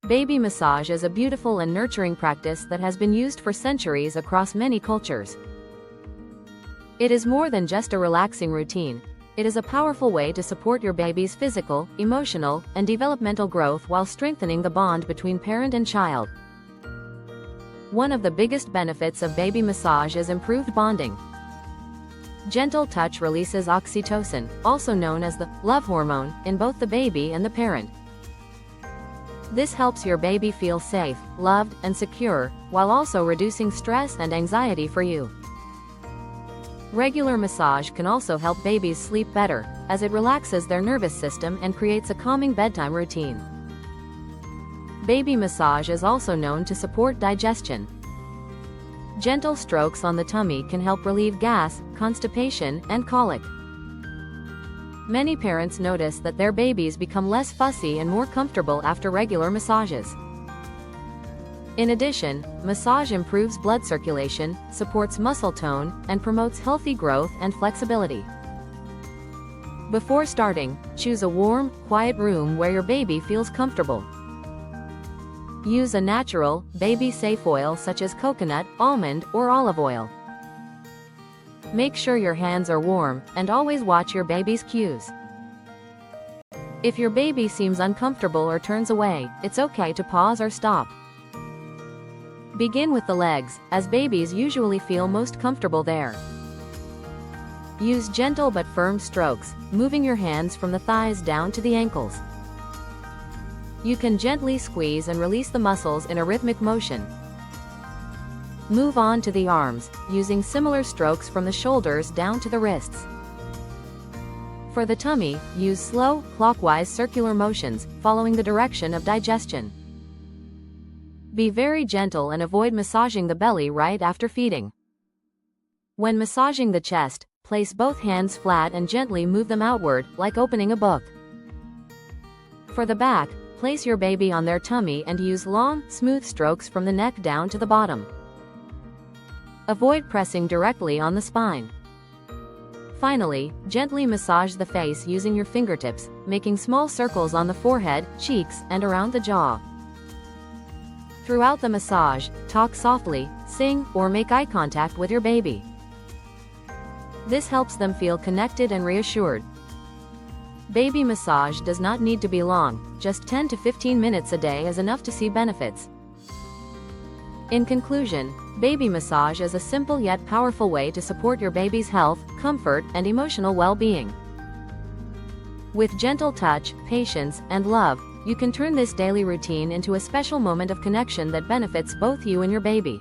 Baby massage is a beautiful and nurturing practice that has been used for centuries across many cultures. It is more than just a relaxing routine. It is a powerful way to support your baby's physical, emotional, and developmental growth while strengthening the bond between parent and child. One of the biggest benefits of baby massage is improved bonding. Gentle touch releases oxytocin, also known as the love hormone, in both the baby and the parent. This helps your baby feel safe, loved, and secure, while also reducing stress and anxiety for you. Regular massage can also help babies sleep better, as it relaxes their nervous system and creates a calming bedtime routine. Baby massage is also known to support digestion. Gentle strokes on the tummy can help relieve gas, constipation, and colic. Many parents notice that their babies become less fussy and more comfortable after regular massages. In addition, massage improves blood circulation, supports muscle tone, and promotes healthy growth and flexibility. Before starting, choose a warm, quiet room where your baby feels comfortable. Use a natural, baby-safe oil such as coconut, almond, or olive oil. Make sure your hands are warm, and always watch your baby's cues. If your baby seems uncomfortable or turns away, it's okay to pause or stop. Begin with the legs, as babies usually feel most comfortable there. Use gentle but firm strokes, moving your hands from the thighs down to the ankles. You can gently squeeze and release the muscles in a rhythmic motion. Move on to the arms, using similar strokes from the shoulders down to the wrists. For the tummy, use slow, clockwise circular motions, following the direction of digestion. Be very gentle and avoid massaging the belly right after feeding. When massaging the chest, place both hands flat and gently move them outward, like opening a book. For the back, place your baby on their tummy and use long, smooth strokes from the neck down to the bottom. Avoid pressing directly on the spine. Finally, gently massage the face using your fingertips, making small circles on the forehead, cheeks, and around the jaw. Throughout the massage, talk softly, sing, or make eye contact with your baby. This helps them feel connected and reassured. Baby massage does not need to be long, just 10 to 15 minutes a day is enough to see benefits. In conclusion, baby massage is a simple yet powerful way to support your baby's health, comfort, and emotional well-being. With gentle touch, patience, and love, you can turn this daily routine into a special moment of connection that benefits both you and your baby.